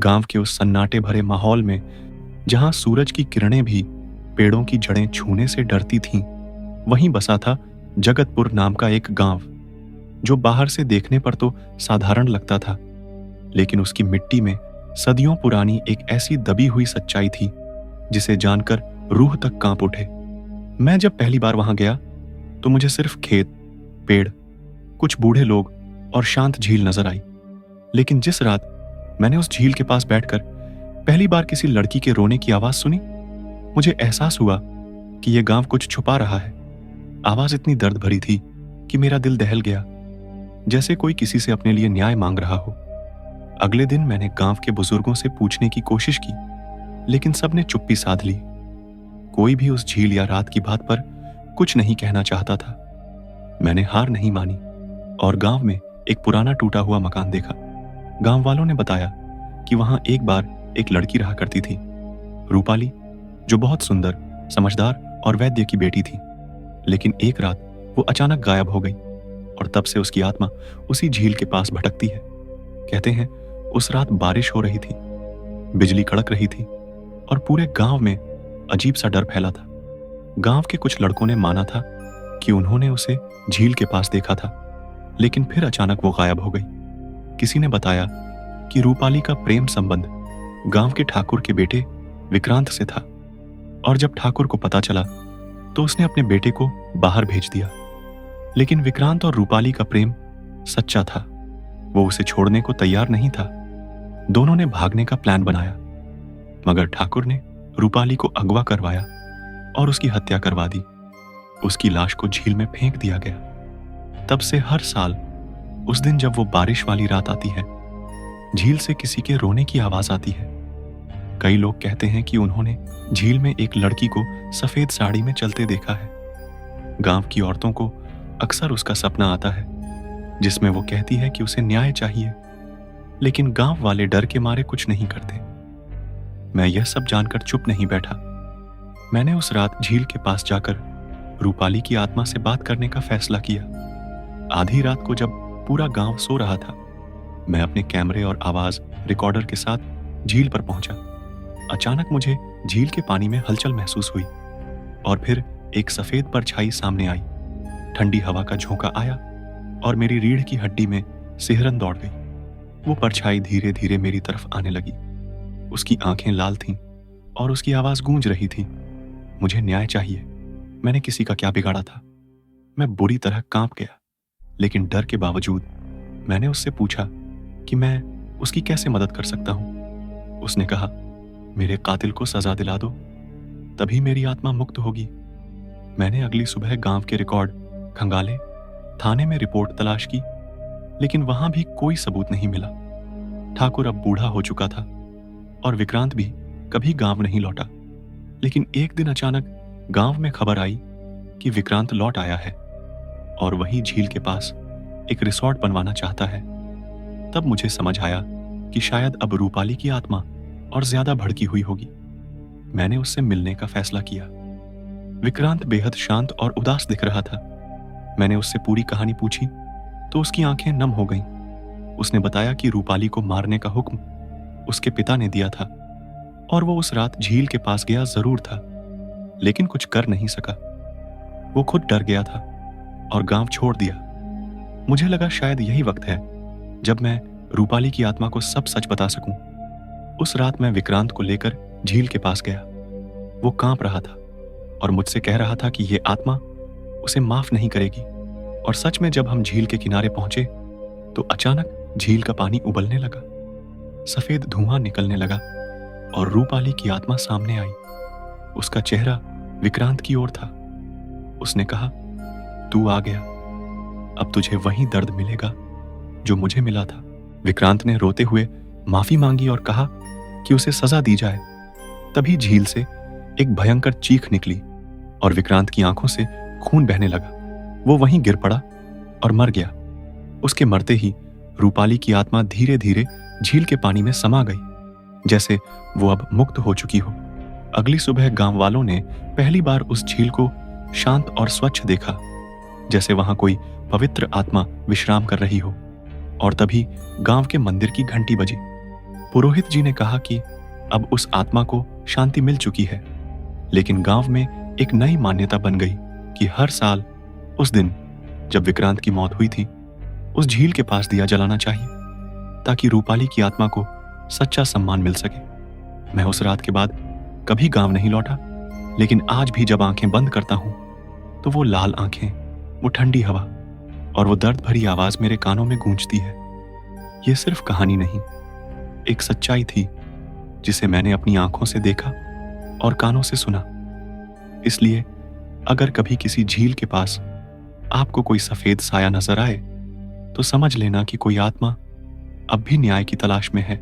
गांव के उस सन्नाटे भरे माहौल में जहां सूरज की किरणें भी पेड़ों की जड़ें छूने से डरती थीं, वहीं बसा था जगतपुर नाम का एक गांव, जो बाहर से देखने पर तो साधारण लगता था, लेकिन उसकी मिट्टी में सदियों पुरानी एक ऐसी दबी हुई सच्चाई थी जिसे जानकर रूह तक कांप उठे। मैं जब पहली बार वहां गया तो मुझे सिर्फ खेत, पेड़, कुछ बूढ़े लोग और शांत झील नजर आई। लेकिन जिस रात मैंने उस झील के पास बैठकर पहली बार किसी लड़की के रोने की आवाज सुनी, मुझे एहसास हुआ कि यह गांव कुछ छुपा रहा है। आवाज इतनी दर्द भरी थी कि मेरा दिल दहल गया, जैसे कोई किसी से अपने लिए न्याय मांग रहा हो। अगले दिन मैंने गांव के बुजुर्गों से पूछने की कोशिश की, लेकिन सबने चुप्पी साध ली। कोई भी उस झील या रात की बात पर कुछ नहीं कहना चाहता था। मैंने हार नहीं मानी और गांव में एक पुराना टूटा हुआ मकान देखा। गांव वालों ने बताया कि वहां एक बार एक लड़की रहा करती थी, रूपाली, जो बहुत सुंदर, समझदार और वैद्य की बेटी थी। लेकिन एक रात वो अचानक गायब हो गई और तब से उसकी आत्मा उसी झील के पास भटकती है। कहते हैं उस रात बारिश हो रही थी, बिजली कड़क रही थी और पूरे गांव में अजीब सा डर फैला था। गांव के कुछ लड़कों ने माना था कि उन्होंने उसे झील के पास देखा था, लेकिन फिर अचानक वो गायब हो गई। किसी ने बताया कि रूपाली का प्रेम संबंध गांव के ठाकुर के बेटे विक्रांत से था, और जब ठाकुर को पता चला तो उसने अपने बेटे को बाहर भेज दिया। लेकिन विक्रांत और रूपाली का प्रेम सच्चा था, वो उसे छोड़ने को तैयार नहीं था। दोनों ने भागने का प्लान बनाया, मगर ठाकुर ने रूपाली को अगवा करवाया और उसकी हत्या करवा दी। उसकी लाश को झील में फेंक दिया गया। तब से हर साल उस दिन जब वो बारिश वाली रात आती है, झील से किसी के रोने की आवाज आती है। कई लोग कहते हैं कि उन्होंने झील में एक लड़की को सफेद साड़ी में चलते देखा है। गांव की औरतों को अक्सर उसका सपना आता है, जिसमें वो कहती है कि उसे न्याय चाहिए, लेकिन गांव वाले डर के मारे कुछ नहीं करते। मैं यह सब जानकर चुप नहीं बैठा। मैंने उस रात झील के पास जाकर रूपाली की आत्मा से बात करने का फैसला किया। आधी रात को जब पूरा गांव सो रहा था, मैं अपने कैमरे और आवाज रिकॉर्डर के साथ झील पर पहुंचा। अचानक मुझे झील के पानी में हलचल महसूस हुई और फिर एक सफेद परछाई सामने आई। ठंडी हवा का झोंका आया और मेरी रीढ़ की हड्डी में सिहरन दौड़ गई। वो परछाई धीरे धीरे मेरी तरफ आने लगी। उसकी आंखें लाल थीं और उसकी आवाज गूंज रही थी, मुझे न्याय चाहिए। मैंने किसी का क्या बिगाड़ा था? मैं बुरी तरह कांप गया, लेकिन डर के बावजूद मैंने उससे पूछा कि मैं उसकी कैसे मदद कर सकता हूं। उसने कहा, मेरे कातिल को सजा दिला दो, तभी मेरी आत्मा मुक्त होगी। मैंने अगली सुबह गांव के रिकॉर्ड खंगाले, थाने में रिपोर्ट तलाश की, लेकिन वहां भी कोई सबूत नहीं मिला। ठाकुर अब बूढ़ा हो चुका था और विक्रांत भी कभी गांव नहीं लौटा। लेकिन एक दिन अचानक गांव में खबर आई कि विक्रांत लौट आया है और वहीं झील के पास एक रिसोर्ट बनवाना चाहता है। तब मुझे समझ आया कि शायद अब रूपाली की आत्मा और ज्यादा भड़की हुई होगी। मैंने उससे मिलने का फैसला किया। विक्रांत बेहद शांत और उदास दिख रहा था। मैंने उससे पूरी कहानी पूछी तो उसकी आंखें नम हो गईं। उसने बताया कि रूपाली को मारने का हुक्म उसके पिता ने दिया था और वो उस रात झील के पास गया जरूर था, लेकिन कुछ कर नहीं सका। वो खुद डर गया था और गांव छोड़ दिया। मुझे लगा शायद यही वक्त है जब मैं रूपाली की आत्मा को सब सच बता सकूं। उस रात मैं विक्रांत को लेकर झील के पास गया। वो कांप रहा था और मुझसे कह रहा था कि ये आत्मा उसे माफ नहीं करेगी। और सच में जब हम झील के किनारे पहुंचे तो अचानक झील का पानी उबलने लगा, सफेद धुआं निकलने लगा और रूपाली की आत्मा सामने आई। उसका चेहरा विक्रांत की ओर था। उसने कहा, तू आ गया, अब तुझे वही दर्द मिलेगा जो मुझे मिला था। विक्रांत ने रोते हुए माफी मांगी और कहा कि उसे सजा दी जाए। तभी झील से एक भयंकर चीख निकली और विक्रांत की आंखों से खून बहने लगा। वो वहीं गिर पड़ा और मर गया। उसके मरते ही रूपाली की आत्मा धीरे धीरे झील के पानी में समा गई, जैसे वो अब मुक्त हो चुकी हो। अगली सुबह गांव वालों ने पहली बार उस झील को शांत और स्वच्छ देखा, जैसे वहां कोई पवित्र आत्मा विश्राम कर रही हो। और तभी गांव के मंदिर की घंटी बजी। पुरोहित जी ने कहा कि अब उस आत्मा को शांति मिल चुकी है, लेकिन गांव में एक नई मान्यता बन गई कि हर साल उस दिन जब विक्रांत की मौत हुई थी, उस झील के पास दिया जलाना चाहिए ताकि रूपाली की आत्मा को सच्चा सम्मान मिल सके। मैं उस रात के बाद कभी गांव नहीं लौटा, लेकिन आज भी जब आंखें बंद करता हूं तो वो लाल आंखें, वो ठंडी हवा और वो दर्द भरी आवाज मेरे कानों में गूंजती है। ये सिर्फ कहानी नहीं, एक सच्चाई थी जिसे मैंने अपनी आंखों से देखा और कानों से सुना। इसलिए अगर कभी किसी झील के पास आपको कोई सफेद साया नजर आए तो समझ लेना कि कोई आत्मा अब भी न्याय की तलाश में है।